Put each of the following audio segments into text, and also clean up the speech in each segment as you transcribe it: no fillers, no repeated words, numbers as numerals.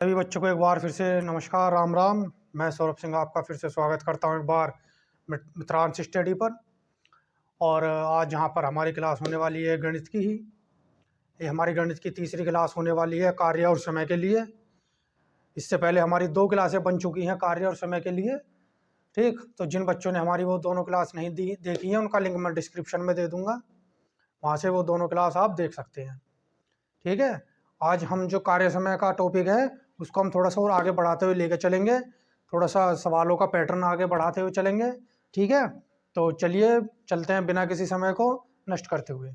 सभी बच्चों को एक बार फिर से नमस्कार, राम राम। मैं सौरभ सिंह आपका फिर से स्वागत करता हूं एक बार मित्रांश स्टडी पर। और आज यहाँ पर हमारी क्लास होने वाली है गणित की ही। ये हमारी गणित की तीसरी क्लास होने वाली है कार्य और समय के लिए। इससे पहले हमारी 2 क्लासें बन चुकी हैं कार्य और समय के लिए। ठीक, तो जिन बच्चों ने हमारी वो दोनों क्लास नहीं देखी है उनका लिंक मैं डिस्क्रिप्शन में दे दूँगा, वहाँ से वो दोनों क्लास आप देख सकते हैं। ठीक है, आज हम जो कार्य समय का टॉपिक है उसको हम थोड़ा सा और आगे बढ़ाते हुए लेकर चलेंगे, थोड़ा सा सवालों का पैटर्न आगे बढ़ाते हुए चलेंगे। ठीक है, तो चलिए चलते हैं बिना किसी समय को नष्ट करते हुए।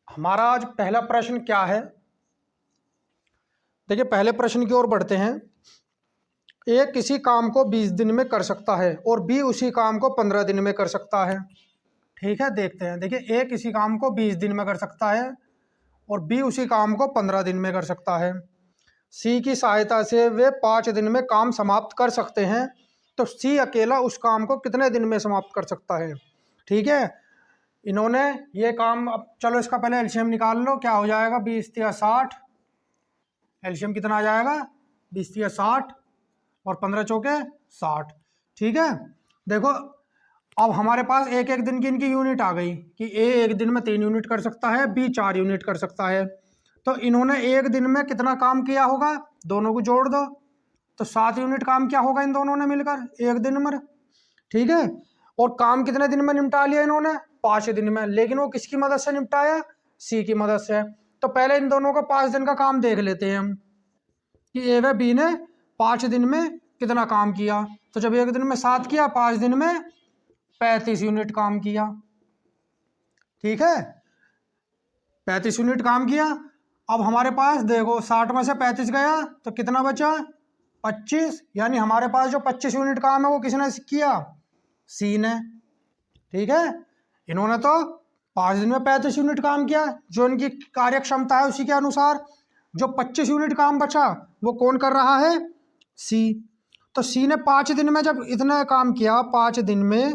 हमारा आज पहला प्रश्न क्या है, देखिए पहले प्रश्न की ओर बढ़ते हैं। ए किसी काम को 20 दिन में कर सकता है और बी उसी काम को 15 दिन में कर सकता है। ठीक है, देखते हैं। देखिए ए किसी काम को 20 दिन में कर सकता है और बी उसी काम को 15 दिन में कर सकता है। सी की सहायता से वे 5 दिन में काम समाप्त कर सकते हैं, तो सी अकेला उस काम को कितने दिन में समाप्त कर सकता है। ठीक है, इन्होंने ये काम, अब चलो इसका पहले एलसीएम निकाल लो, क्या हो जाएगा 20 या 60। एलसीएम कितना आ जाएगा 20 या 60 और 15 चौके 60। ठीक है, देखो अब हमारे पास एक एक दिन की इनकी यूनिट आ गई कि ए एक दिन में 3 यूनिट कर सकता है, बी 4 यूनिट कर सकता है। तो इन्होंने एक दिन में कितना काम किया होगा, दोनों को जोड़ दो तो 7 यूनिट काम क्या होगा इन दोनों ने मिलकर एक दिन में। ठीक है, और काम कितने दिन में निपटा लिया इन्होंने, 5 दिन में। लेकिन वो किसकी मदद से निपटाया, सी की मदद से। तो पहले इन दोनों को 5 दिन का काम देख लेते हैं हम कि ए व बी ने 5 दिन में कितना काम किया। तो जब एक दिन में 7 किया, 5 दिन में 35 यूनिट काम किया। ठीक है, 35 यूनिट काम किया। अब हमारे पास देखो 60 में से 35 गया तो कितना बचा, 25। यानी हमारे पास जो 25 यूनिट काम है वो किसने किया, सी ने। ठीक है, इन्होंने तो 5 दिन में 35 यूनिट काम किया, जो इनकी कार्य क्षमता है उसी के अनुसार। जो 25 यूनिट काम बचा वो कौन कर रहा है, सी। तो सी ने 5 दिन में जब इतना काम किया, 5 दिन में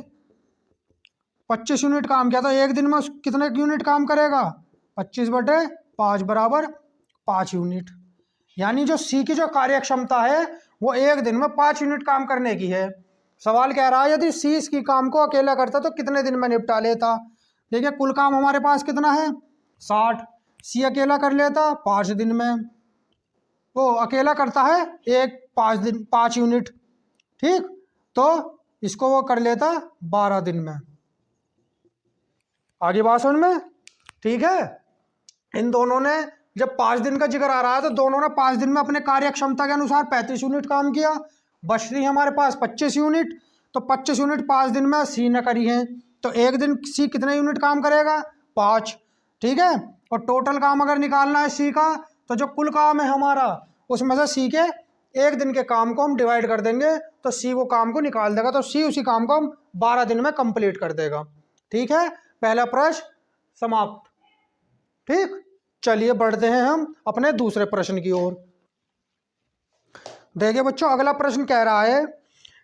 25 यूनिट काम किया, तो एक दिन में कितने यूनिट काम करेगा, 25/5 बराबर 5 यूनिट। यानी जो सी की जो कार्य क्षमता है वो एक दिन में 5 यूनिट काम करने की है। सवाल कह रहा है यदि सी इसकी काम को अकेला करता तो कितने दिन में निपटा लेता। देखिए कुल काम हमारे पास कितना है 60, सी अकेला कर लेता 5 दिन में, वो अकेला करता है 5 यूनिट। ठीक, तो इसको वो कर लेता 12 दिन में। आगे बात समझ में। ठीक है, इन दोनों ने जब 5 दिन का जिक्र आ रहा है तो दोनों ने 5 दिन में अपने कार्य क्षमता के अनुसार 35 यूनिट काम किया। बच रही हमारे पास 25 यूनिट, तो 25 यूनिट 5 दिन में सी ने करी है। तो एक दिन सी कितने यूनिट काम करेगा, 5। ठीक है, और टोटल काम अगर निकालना है सी का, तो जो कुल काम है हमारा उसमें से सी के एक दिन के काम को हम डिवाइड कर देंगे तो सी वो काम को निकाल देगा। तो सी उसी काम को हम 12 दिन में कंप्लीट कर देगा। ठीक है, पहला प्रश्न समाप्त। ठीक, चलिए बढ़ते हैं हम अपने दूसरे प्रश्न की ओर। देखिए बच्चों, अगला प्रश्न कह रहा है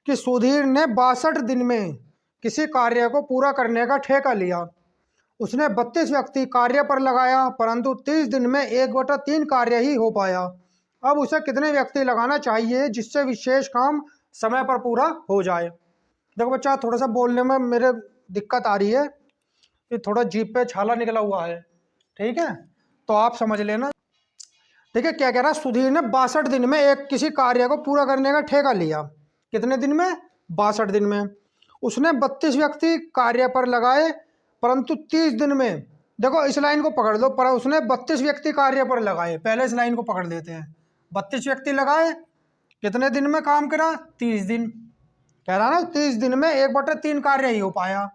कि सुधीर ने 62 दिन में किसी कार्य को पूरा करने का ठेका लिया। उसने 32 व्यक्ति कार्य पर लगाया, परंतु 30 दिन में 1/3 कार्य ही हो पाया। अब उसे कितने व्यक्ति लगाना चाहिए जिससे विशेष काम समय पर पूरा हो जाए। देखो बच्चा, थोड़ा सा बोलने में मेरे दिक्कत आ रही है कि थोड़ा जीभ पे छाला निकला हुआ है। ठीक है, तो आप समझ लेना। देखिए क्या कह रहा है, सुधीर ने 62 दिन में एक किसी कार्य को पूरा करने का ठेका लिया। कितने दिन में, 62 दिन में। उसने 32 व्यक्ति कार्य पर लगाए, परंतु 30 दिन में, देखो इस लाइन को पकड़ लो, पर उसने 32 व्यक्ति कार्य पर लगाए। पहले इस लाइन को पकड़ लेते हैं। 32 व्यक्ति लगाए, कितने दिन में काम करा, 30 दिन। कह रहा ना 30 दिन में 1/3 कार्य ही हो पाया।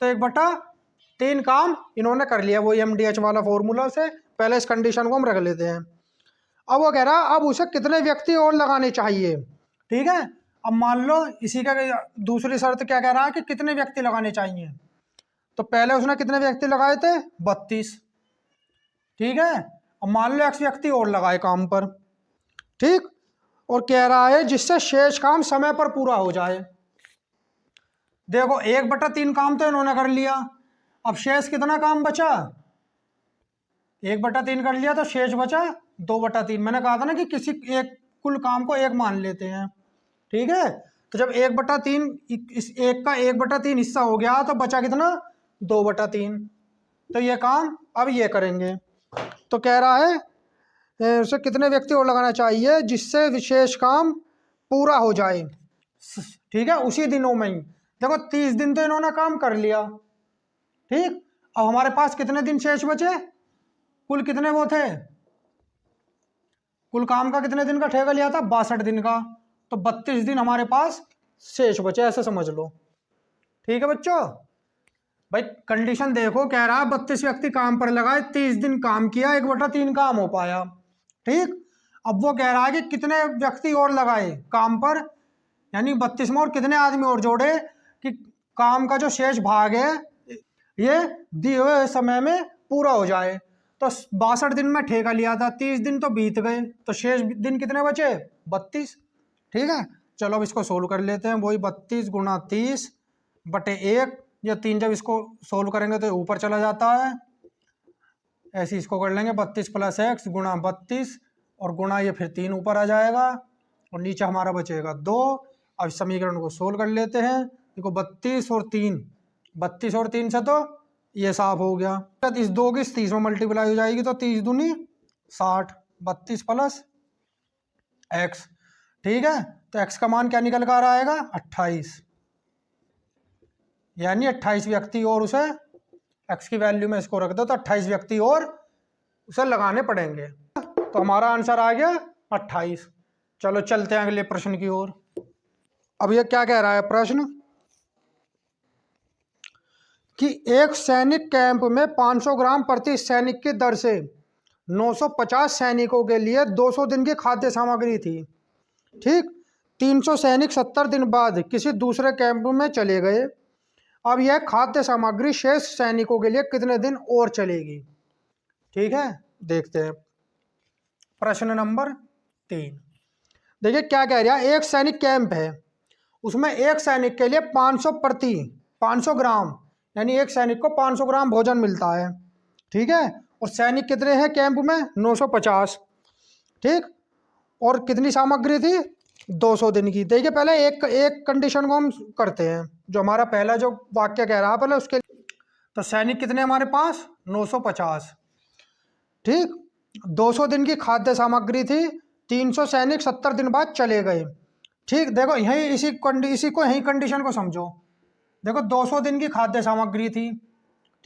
तो 1/3 काम इन्होंने कर लिया, वही MDH वाला फॉर्मूला से। पहले इस कंडीशन को हम रख लेते हैं। अब वो कह रहा अब उसे कितने व्यक्ति और लगाने चाहिए। ठीक है, अब मान लो इसी का दूसरी शर्त क्या कह रहा है कि कितने व्यक्ति लगाने चाहिए। तो पहले उसने कितने व्यक्ति लगाए थे, 32। ठीक है, अब मान लो X व्यक्ति और लगाए काम पर। ठीक, और कह रहा है जिससे शेष काम समय पर पूरा हो जाए। देखो 1/3 काम तो इन्होंने कर लिया, अब शेष कितना काम बचा, 1/3 कर लिया तो शेष बचा 2/3। मैंने कहा था ना कि किसी एक कुल काम को एक मान लेते हैं, ठीक है। तो जब 1/3 इस एक का 1/3 हिस्सा हो गया तो बचा कितना, 2/3। तो ये काम अब ये करेंगे। तो कह रहा है उसे कितने व्यक्ति और लगाना चाहिए जिससे विशेष काम पूरा हो जाए, ठीक है, उसी दिनों में ही। देखो 30 दिन तो इन्होंने काम कर लिया, ठीक। अब हमारे पास कितने दिन शेष बचे, कुल कितने वो थे, कुल काम का कितने दिन का ठेका लिया था, 62 दिन का। तो 32 दिन हमारे पास शेष बचे, ऐसे समझ लो, ठीक है बच्चों। भाई कंडीशन देखो, कह रहा है 32 व्यक्ति काम पर लगाए, 30 दिन काम किया, 1/3 काम हो पाया, ठीक। अब वो कह रहा है कि कितने व्यक्ति और लगाए काम पर, यानी 32 में और कितने आदमी और जोड़े कि काम का जो शेष भाग है ये दिए हुए समय में पूरा हो जाए। तो 62 दिन में ठेका लिया था, 30 दिन तो बीत गए, तो शेष दिन कितने बचे, 32, ठीक है। चलो अब इसको सोल्व कर लेते हैं। वही 32 × 30/1, या 3 जब इसको सोल्व करेंगे तो ऊपर चला जाता है, ऐसे इसको कर लेंगे 32 + x × 32 और गुणा ये फिर 3 ऊपर आ जाएगा और नीचे हमारा बचेगा 2। अब समीकरण को सोल्व कर लेते हैं। देखो 32 और 3, 32 और 3 से तो ये साफ हो गया। इस 2 की 30 में मल्टीप्लाई हो जाएगी तो 30 दूनी 60, 32 + x, ठीक है। तो x का मान क्या निकल कर आएगा, 28, यानी 28 व्यक्ति और उसे x की वैल्यू में इसको रख दो तो 28 व्यक्ति और उसे लगाने पड़ेंगे। तो हमारा आंसर आ गया 28। चलो चलते हैं अगले प्रश्न की ओर। अब ये क्या कह रहा है प्रश्न, कि एक सैनिक कैंप में 500 ग्राम प्रति सैनिक की दर से 950 सैनिकों के लिए 200 दिन की खाद्य सामग्री थी, ठीक। 300 सैनिक 70 दिन बाद किसी दूसरे कैंप में चले गए। अब यह खाद्य सामग्री शेष सैनिकों के लिए कितने दिन और चलेगी, ठीक है। देखते हैं प्रश्न नंबर 3। देखिए क्या कह रहा है, एक सैनिक कैंप है, उसमें एक सैनिक के लिए 500 ग्राम, यानी एक सैनिक को 500 ग्राम भोजन मिलता है, ठीक है। और सैनिक कितने हैं कैंप में, 950, ठीक। और कितनी सामग्री थी, 200 दिन की। देखिए पहले एक कंडीशन को हम करते हैं, जो हमारा पहला जो वाक्य कह रहा है पहले उसके। तो सैनिक कितने हमारे पास, 950, ठीक। 200 दिन की खाद्य सामग्री थी, 300 सैनिक 70 दिन बाद चले गए, ठीक। देखो यही इसी को यही कंडीशन को समझो। देखो 200 दिन की खाद्य सामग्री थी,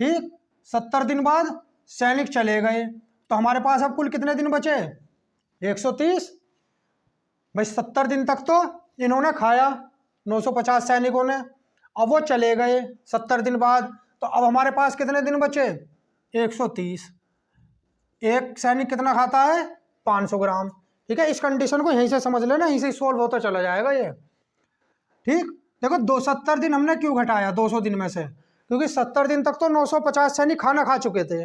ठीक, 70 दिन बाद सैनिक चले गए, तो हमारे पास अब कुल कितने दिन बचे, 130। भाई 70 दिन तक तो इन्होंने खाया 950 सैनिकों ने, अब वो चले गए 70 दिन बाद, तो अब हमारे पास कितने दिन बचे, 130। एक सैनिक कितना खाता है, 500 ग्राम, ठीक है। इस कंडीशन को यहीं से समझ लेना, यहीं से सोल्व होता चला जाएगा ये, ठीक। देखो 270 दिन हमने क्यों घटाया 200 दिन में से, क्योंकि 70 दिन तक तो 950 सैनिक खाना खा चुके थे।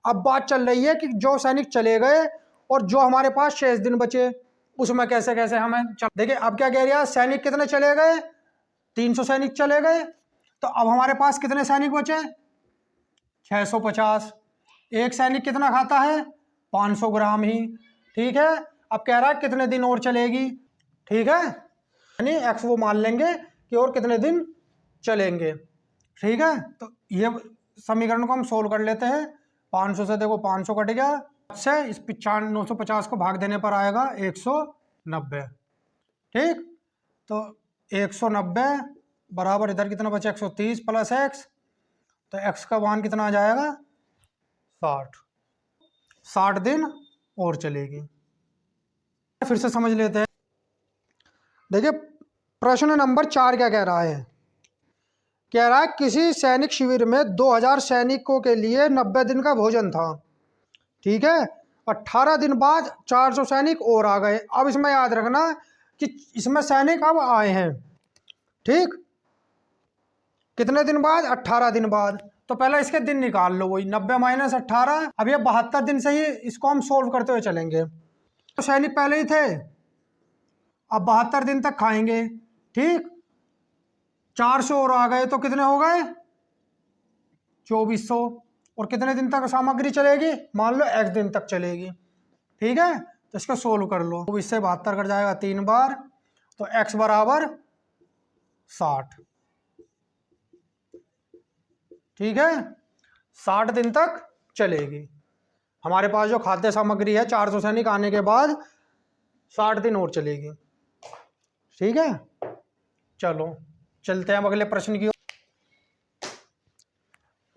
अब बात चल रही है कि जो सैनिक चले गए और जो हमारे पास शेष दिन बचे उसमें कैसे कैसे हमें देखिए अब क्या कह रहा है, सैनिक कितने चले गए, 300 सैनिक चले गए, तो अब हमारे पास कितने सैनिक बचे, 650। एक सैनिक कितना खाता है, 500 ग्राम ही, ठीक है। अब कह रहा है कितने दिन और चलेगी, ठीक है, यानी एक्स वो मान लेंगे कि और कितने दिन चलेंगे, ठीक है। तो ये समीकरण को हम सोल्व कर लेते हैं। 500 से देखो 500 कट गया, से इस 950 को भाग देने पर आएगा 190, ठीक। तो 190 बराबर इधर कितना बचे, 130 + x, तो x का मान कितना आ जाएगा, 60 दिन और चलेगी। फिर से समझ लेते हैं। देखिए प्रश्न नंबर 4 क्या कह रहा है, कह रहा है किसी सैनिक शिविर में 2000 सैनिकों के लिए 90 दिन का भोजन था, ठीक है। 18 दिन बाद 400 सैनिक और आ गए। अब इसमें याद रखना कि इसमें सैनिक अब आए हैं, ठीक, कितने दिन बाद, 18 दिन बाद। तो पहले इसके दिन निकाल लो, वही 90 - 18। अब ये 72 दिन से ही इसको हम सोल्व करते हुए चलेंगे। तो सैनिक पहले ही थे, अब 72 दिन तक खाएंगे, ठीक। 400 और आ गए तो कितने हो गए, 2400। और कितने दिन तक सामग्री चलेगी, मान लो x दिन तक चलेगी, ठीक है, तो इसको सोल्व कर लो। तो इससे 72 कट जाएगा 3 बार, तो x बराबर 60। ठीक है, 60 दिन तक चलेगी। हमारे पास जो खाद्य सामग्री है 400 सैनिक आने के बाद 60 दिन और चलेगी। ठीक है, चलो चलते हैं अब अगले प्रश्न की ओर।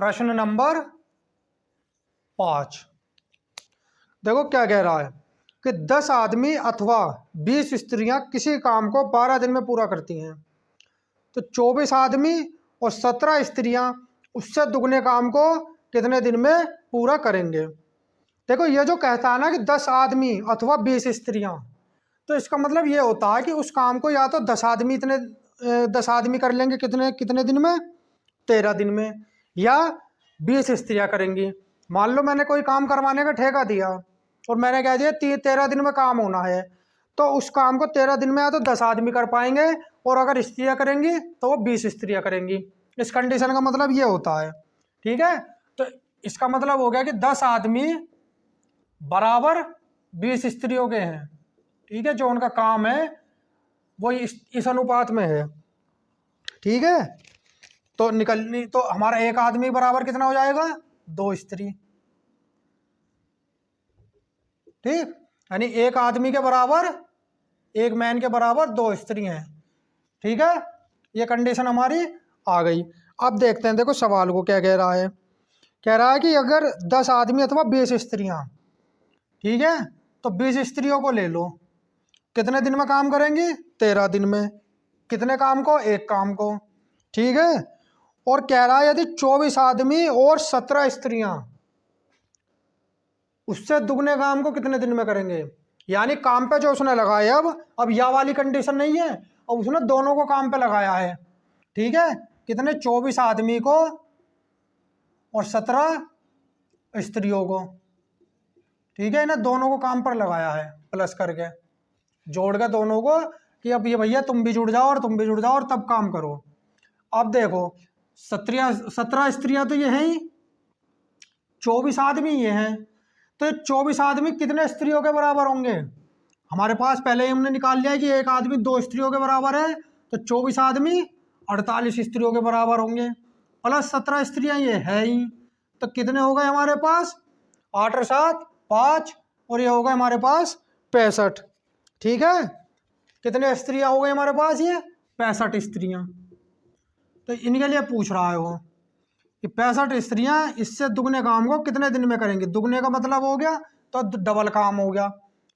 प्रश्न नंबर 5 देखो क्या कह रहा है कि 10 आदमी अथवा 20 स्त्रियां किसी काम को 12 दिन में पूरा करती हैं, तो 24 आदमी और 17 स्त्रियां उससे दुगने काम को कितने दिन में पूरा करेंगे। देखो ये जो कहता है ना कि 10 आदमी अथवा 20 स्त्रियां, तो इसका मतलब ये होता है कि उस काम को या तो 10 आदमी कर लेंगे कितने कितने दिन में, 13 दिन में, या 20 स्त्रियां करेंगी। मान लो मैंने कोई काम करवाने का ठेका दिया और मैंने कह दिया 13 दिन में काम होना है, तो उस काम को 13 दिन में या तो 10 आदमी कर पाएंगे, और अगर स्त्रियां करेंगी तो वो 20 स्त्रियां करेंगी। इस कंडीशन का मतलब ये होता है। ठीक है, तो इसका मतलब हो गया कि 10 आदमी बराबर 20 स्त्रियों के हैं। ठीक है, जो उनका काम है वो इस अनुपात में है। ठीक है, तो निकलनी तो हमारा एक आदमी बराबर कितना हो जाएगा, 2 स्त्री। ठीक, यानी एक आदमी के बराबर, एक मैन के बराबर 2 स्त्री हैं। ठीक है, ये कंडीशन हमारी आ गई। अब देखते हैं, देखो सवाल को क्या कह रहा है। कह रहा है कि अगर 10 आदमी अथवा 20 स्त्रियां, ठीक है, तो 20 स्त्रियों को ले लो, कितने दिन में काम करेंगी, 13 दिन में। कितने काम को, एक काम को। ठीक है, और कह रहा है यदि 24 आदमी और 17 स्त्रियां उससे दुगने काम को कितने दिन में करेंगे। यानी काम पे जो उसने लगाया, अब यह वाली कंडीशन नहीं है, अब उसने दोनों को काम पे लगाया है। ठीक है, कितने, 24 आदमी को और 17 स्त्रियों को। ठीक है, इन्हें दोनों को काम पर लगाया है, प्लस करके जोड़ के दोनों को, कि अब ये भैया तुम भी जुड़ जाओ और तुम भी जुड़ जाओ और तब काम करो। अब देखो 17 स्त्रियां तो ये हैं ही, 24 आदमी ये हैं, तो ये 24 आदमी कितने स्त्रियों के बराबर होंगे। हमारे पास पहले ही हमने निकाल लिया है कि एक आदमी 2 स्त्रियों के बराबर है, तो 24 आदमी 48 स्त्रियों के बराबर होंगे, प्लस 17 स्त्रियां ये है ही, तो कितने हो गए हमारे पास, 8 और 7 5, और ये हो गए हमारे पास 65। ठीक है, कितने स्त्रियां हो गई हमारे पास, ये 65 स्त्रियां। तो इनके लिए पूछ रहा है वो कि 65 स्त्रियां इससे दुगने काम को कितने दिन में करेंगी। दुगने का मतलब हो गया तो डबल काम हो गया।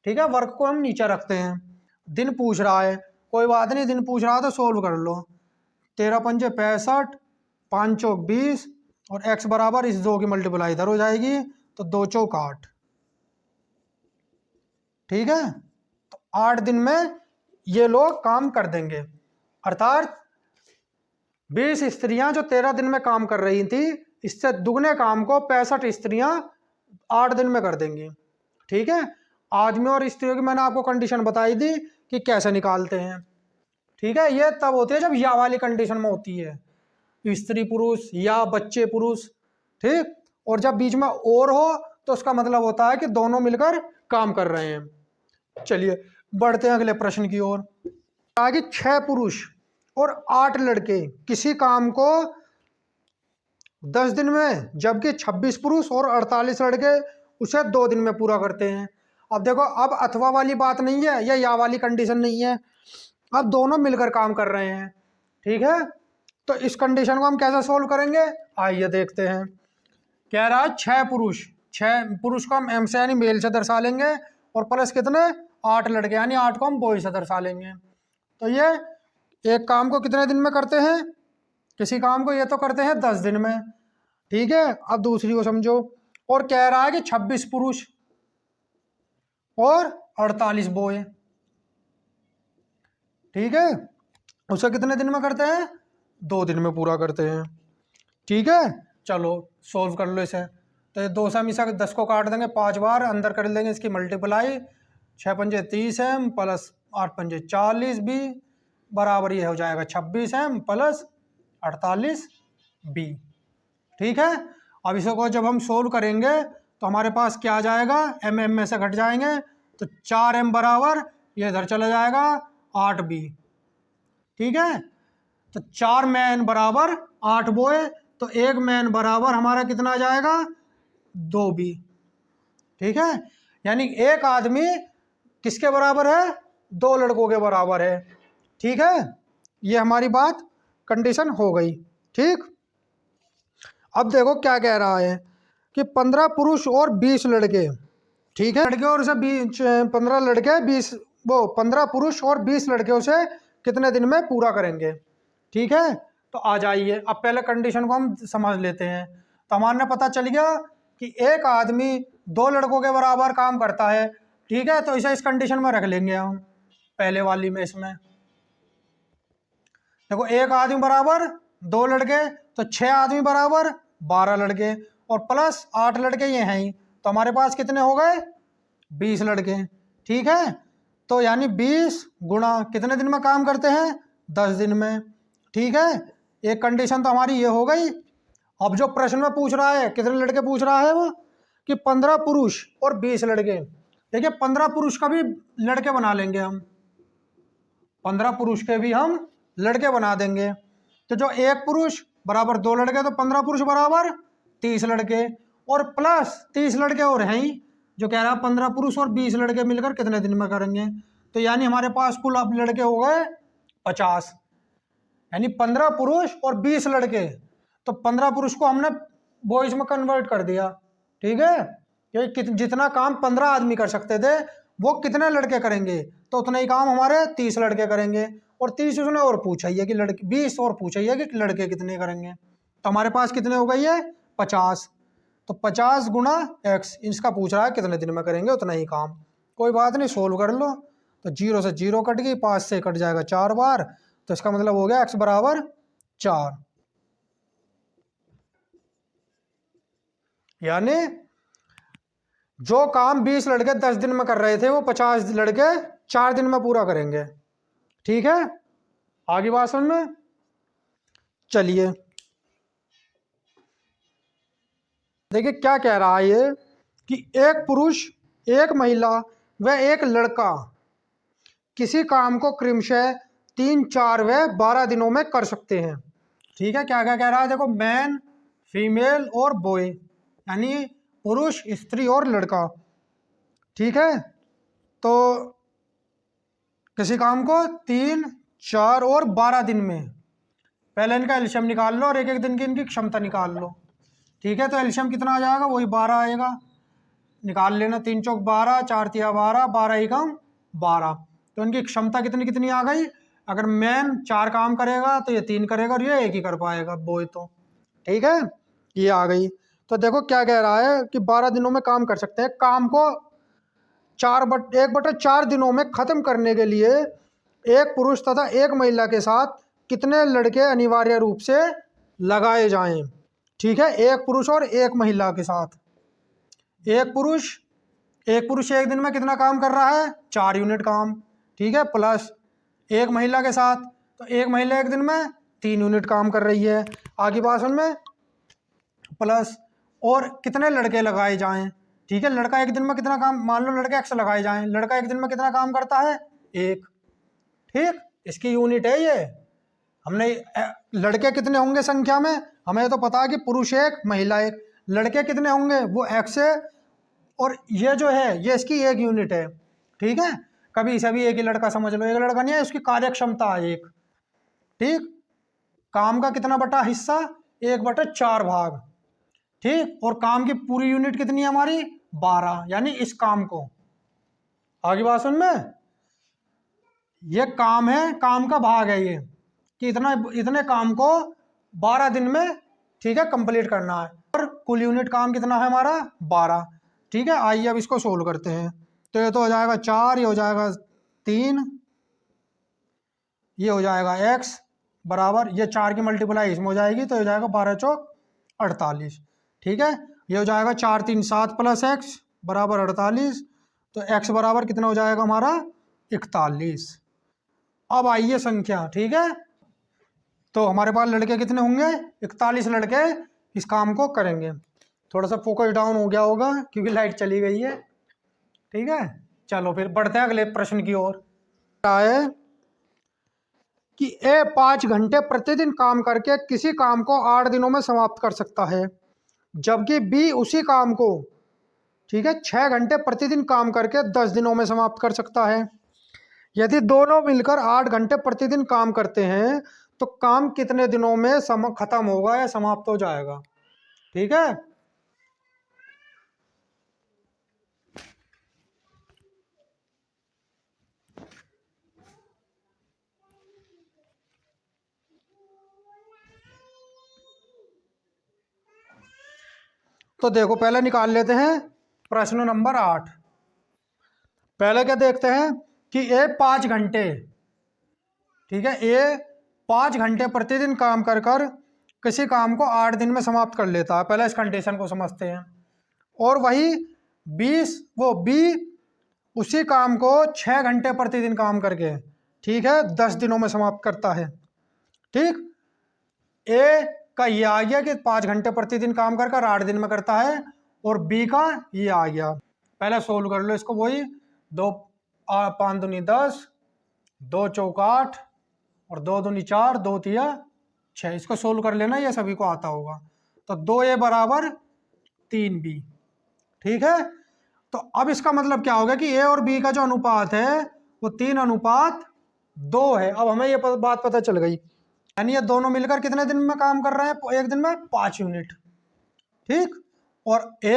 ठीक है, वर्क को हम नीचे रखते हैं, दिन पूछ रहा है, कोई बात नहीं, दिन पूछ रहा है तो सोल्व कर लो। 13 पंजे 65, 5 चौक 20, और x बराबर इस 2 की मल्टीप्लाई इधर हो जाएगी, तो 2 चौक 8। ठीक है, तो 8 दिन में ये लोग काम कर देंगे, अर्थात 20 स्त्रियां जो 13 दिन में काम कर रही थी, इससे दुगने काम को 65 स्त्रियां 8 दिन में कर देंगी। ठीक है, आदमियों और स्त्रियों की मैंने आपको कंडीशन बताई थी कि कैसे निकालते हैं। ठीक है, ये तब होती है जब या वाली कंडीशन में होती है, स्त्री पुरुष या बच्चे पुरुष। ठीक, और जब बीच में और हो तो उसका मतलब होता है कि दोनों मिलकर काम कर रहे हैं। चलिए बढ़ते हैं अगले प्रश्न की ओर। आगे 6 पुरुष और 8 लड़के किसी काम को 10 दिन में, जबकि 26 पुरुष और 48 लड़के उसे 2 दिन में पूरा करते हैं। अब देखो, अब अथवा वाली बात नहीं है या वाली कंडीशन नहीं है, अब दोनों मिलकर काम कर रहे हैं। ठीक है, तो इस कंडीशन को हम कैसे सोल्व करेंगे, आइए देखते हैं। कह रहा है 6 पुरुष, 6 पुरुष को हम एम से यानी मेल से दर्शा लेंगे, और प्लस कितने, 8 लड़के यानी 8 को हम बॉय से दर्शा लेंगे। तो ये एक काम को कितने दिन में करते हैं, किसी काम को ये तो करते हैं 10 दिन में। ठीक है, अब दूसरी को समझो, और कह रहा है कि 26 पुरुष और 48 बॉय। ठीक है, उसे कितने दिन में करते हैं, 2 दिन में पूरा करते हैं। ठीक है, चलो सोल्व कर लो इसे। तो 2 से हम इसे 10 को काट देंगे 5 बार, अंदर कर लेंगे इसकी मल्टीप्लाई, 6 पंजे 30 एम प्लस 8 पंजे 40 बी बराबर ये हो जाएगा 26 एम प्लस 48 बी। ठीक है, अब इसको जब हम सोल्व करेंगे तो हमारे पास क्या आ जाएगा, एम एम में से घट जाएंगे तो 4m बराबर ये इधर चला जाएगा 8b। ठीक है, तो 4 मैन बराबर 8 बोए, तो 1 मैन बराबर हमारा कितना आ जाएगा, 2b। ठीक है, यानी एक आदमी किसके बराबर है, 2 लड़कों के बराबर है। ठीक है, ये हमारी बात कंडीशन हो गई। ठीक, अब देखो क्या कह रहा है कि 15 पुरुष और 20 लड़के। ठीक है, लड़के और उसे 15 लड़के 20 वो 15 पुरुष और 20 लड़के उसे कितने दिन में पूरा करेंगे। ठीक है, तो आ जाइए अब पहले कंडीशन को हम समझ लेते हैं। तो हमारे पता चल गया कि एक आदमी 2 लड़कों के बराबर काम करता है। ठीक है, तो इसे इस कंडीशन में रख लेंगे हम पहले वाली में। इसमें देखो एक आदमी बराबर 2 लड़के, तो 6 आदमी बराबर 12 लड़के, और प्लस 8 लड़के ये हैं ही, तो हमारे पास कितने हो गए, 20 लड़के। ठीक है, तो यानी 20 गुणा कितने दिन में काम करते हैं, 10 दिन में। ठीक है, एक कंडीशन तो हमारी ये हो गई। अब जो प्रश्न में पूछ रहा है, कितने लड़के पूछ रहा है वो, कि 15 पुरुष और 20 लड़के। देखिए 15 पुरुष का भी लड़के बना लेंगे हम, 15 पुरुष के भी हम लड़के बना देंगे। तो जो एक पुरुष बराबर 2 लड़के, तो 15 पुरुष बराबर 30 लड़के, और प्लस 30 लड़के और हैं ही, जो कह रहा है 15 पुरुष और 20 लड़के मिलकर कितने दिन में करेंगे। तो यानी हमारे पास कुल अब लड़के हो गए 50, यानी 15 पुरुष और 20 लड़के। तो 15 पुरुष को हमने बॉयज में कन्वर्ट कर दिया। ठीक है, ये जितना काम 15 आदमी कर सकते थे वो कितने लड़के करेंगे, तो उतना ही काम हमारे 30 लड़के करेंगे। और 30 उसने और पूछा ही है कि लड़के 20 और पूछा ही है कि लड़के कितने करेंगे। तो हमारे पास कितने हो गई है, 50। तो 50 गुणा x, इसका पूछ रहा है कितने दिन में करेंगे उतना ही काम। कोई बात नहीं, सोल्व कर लो। तो 0 से 0 कट गई, 5 से कट जाएगा 4 बार, तो इसका मतलब हो गया x बराबर 4। यानी जो काम 20 लड़के 10 दिन में कर रहे थे वो 50 लड़के 4 दिन में पूरा करेंगे। ठीक है, आगे बात सुन में चलिए। देखिए क्या कह रहा है ये, कि एक पुरुष, एक महिला व एक लड़का किसी काम को क्रमशः 3, 4 व 12 दिनों में कर सकते हैं। ठीक है, क्या क्या कह रहा है, देखो मैन, फीमेल और बॉय, यानी पुरुष, स्त्री और लड़का। ठीक है, तो किसी काम को 3, 4 और 12 दिन में, पहले इनका एलसीएम निकाल लो और एक एक दिन की इनकी क्षमता निकाल लो। ठीक है, तो एलसीएम कितना आ जाएगा, वही 12 आएगा, निकाल लेना। 3 चौक 12, 4 तिया 12, 12 एकम 12। तो इनकी क्षमता कितनी कितनी आ गई, अगर मैन 4 काम करेगा तो ये 3 करेगा और ये 1 ही कर पाएगा बॉय। तो ठीक है, ये आ गई। तो देखो क्या कह रहा है कि 12 दिनों में काम कर सकते हैं। काम को 1/4 दिनों में ख़त्म करने के लिए एक पुरुष तथा एक महिला के साथ कितने लड़के अनिवार्य रूप से लगाए जाएं। ठीक है, एक पुरुष और एक महिला के साथ, एक पुरुष एक दिन में कितना काम कर रहा है, 4 यूनिट काम। ठीक है, प्लस एक महिला के साथ, तो एक महिला एक दिन में 3 यूनिट काम कर रही है। आगे भाषण में प्लस और कितने लड़के लगाए जाएं। ठीक है, लड़का एक दिन में कितना काम, मान लो लड़के x लगाए जाएं, लड़का एक दिन में कितना काम करता है, 1। ठीक, इसकी यूनिट है ये। हमने लड़के कितने होंगे संख्या में, हमें तो पता है कि पुरुष 1 महिला 1, लड़के कितने होंगे वो x है, और ये जो है ये इसकी 1 यूनिट है। ठीक है, कभी इसे भी एक ही लड़का समझ लो, एक लड़का नहीं है, इसकी कार्य क्षमता है 1। ठीक, काम का कितना बटा हिस्सा, 1/4 भाग। ठीक, और काम की पूरी यूनिट कितनी है हमारी, 12, यानी इस काम को। आगे बात सुन में, ये काम है, काम का भाग है ये, कि इतने काम को 12 दिन में, ठीक है, कंप्लीट करना है। और कुल यूनिट काम कितना है हमारा, 12। ठीक है, आइए अब इसको सोल्व करते हैं। तो ये तो हो जाएगा 4, ये हो जाएगा 3, ये हो जाएगा x बराबर, ये 4 की मल्टीप्लाई इसमें हो जाएगी, तो हो जाएगा 12 चौक 48। ठीक है, ये हो जाएगा 4, 3, 7 प्लस x बराबर 48। तो x बराबर कितना हो जाएगा हमारा, 41। अब आइए संख्या। ठीक है, तो हमारे पास लड़के कितने होंगे, 41 लड़के इस काम को करेंगे। थोड़ा सा फोकस डाउन हो गया होगा क्योंकि लाइट चली गई है। ठीक है, चलो फिर बढ़ते हैं अगले प्रश्न की ओर। है कि ए 5 घंटे प्रतिदिन काम करके किसी काम को 8 दिनों में समाप्त कर सकता है, जबकि बी उसी काम को, ठीक है, 6 घंटे प्रतिदिन काम करके 10 दिनों में समाप्त कर सकता है। यदि दोनों मिलकर 8 घंटे प्रतिदिन काम करते हैं तो काम कितने दिनों में खत्म होगा या समाप्त हो जाएगा। ठीक है, तो देखो पहले निकाल लेते हैं प्रश्न नंबर 8। पहले क्या देखते हैं कि ए 5 घंटे, ठीक है, ए 5 घंटे प्रतिदिन काम कर कर किसी काम को 8 दिन में समाप्त कर लेता है। पहले इस कंडीशन को समझते हैं। और वही 20 उसी काम को 6 घंटे प्रतिदिन काम करके, ठीक है, 10 दिनों में समाप्त करता है। ठीक, ए का ये आ गया कि 5 घंटे प्रतिदिन काम कर कर 8 दिन में करता है, और बी का ये आ गया। पहले सोल्व कर लो इसको। वही 2 5 दूनी 10, 2 चौका 8 और 2 दूनी 4, 2 तिया 6। इसको सोल्व कर लेना, ये सभी को आता होगा। तो 2a बराबर 3b। ठीक है, तो अब इसका मतलब क्या होगा कि ए और बी का जो अनुपात है वो 3:2 है। अब हमें ये बात पता चल गई, यानी ये दोनों मिलकर कितने दिन में काम कर रहे हैं, एक दिन में 5 यूनिट। ठीक, और ए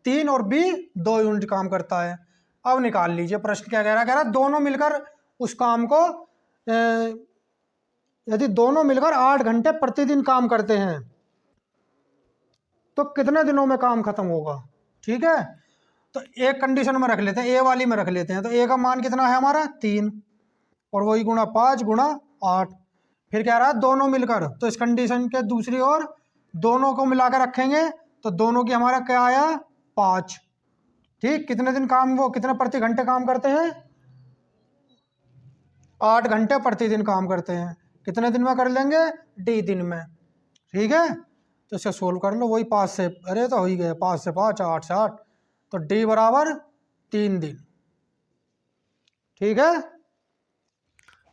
3 और बी 2 यूनिट काम करता है। अब निकाल लीजिए प्रश्न क्या कह रहा है। कह रहा है दोनों मिलकर उस काम को, यदि दोनों मिलकर 8 घंटे प्रतिदिन काम करते हैं तो कितने दिनों में काम खत्म होगा। ठीक है, तो एक कंडीशन में रख लेते हैं, ए वाली में रख लेते हैं। तो ए का मान कितना है हमारा 3, और वही गुणा 5 गुणा 8। फिर कह रहा है दोनों मिलकर, तो इस कंडीशन के दूसरी ओर दोनों को मिलाकर रखेंगे तो दोनों की हमारा क्या आया 5। ठीक, कितने दिन काम, वो कितने प्रति घंटे काम करते हैं, 8 घंटे प्रतिदिन काम करते हैं। कितने दिन में कर लेंगे, डी दिन में। ठीक है, तो इसे सोल्व कर लो। वही 5 से, अरे तो हो ही गए, 5 से 5, 8 से 8, तो डी बराबर 3 दिन। ठीक है,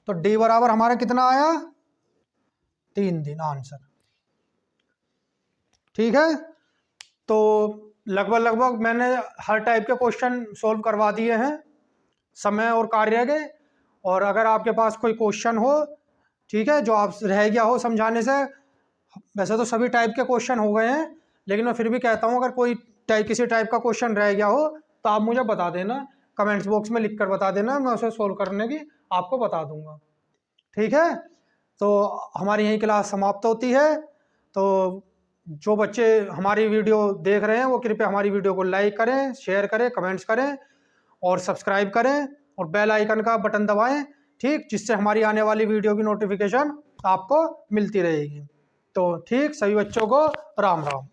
तो डी बराबर हमारा कितना आया 3 दिन आंसर। ठीक है, तो लगभग मैंने हर टाइप के क्वेश्चन सोल्व करवा दिए हैं समय और कार्य के। और अगर आपके पास कोई क्वेश्चन हो, ठीक है, जो आप रह गया हो समझाने से, वैसे तो सभी टाइप के क्वेश्चन हो गए हैं, लेकिन मैं फिर भी कहता हूँ अगर कोई किसी टाइप का क्वेश्चन रह गया हो तो आप मुझे बता देना, कमेंट्स बॉक्स में लिख कर बता देना, मैं उसे सोल्व करने की आपको बता दूंगा। ठीक है, तो हमारी यही क्लास समाप्त होती है। तो जो बच्चे हमारी वीडियो देख रहे हैं वो कृपया हमारी वीडियो को लाइक करें, शेयर करें, कमेंट्स करें और सब्सक्राइब करें और बेल आइकन का बटन दबाएं। ठीक, जिससे हमारी आने वाली वीडियो की नोटिफिकेशन आपको मिलती रहेगी। तो ठीक, सभी बच्चों को राम राम।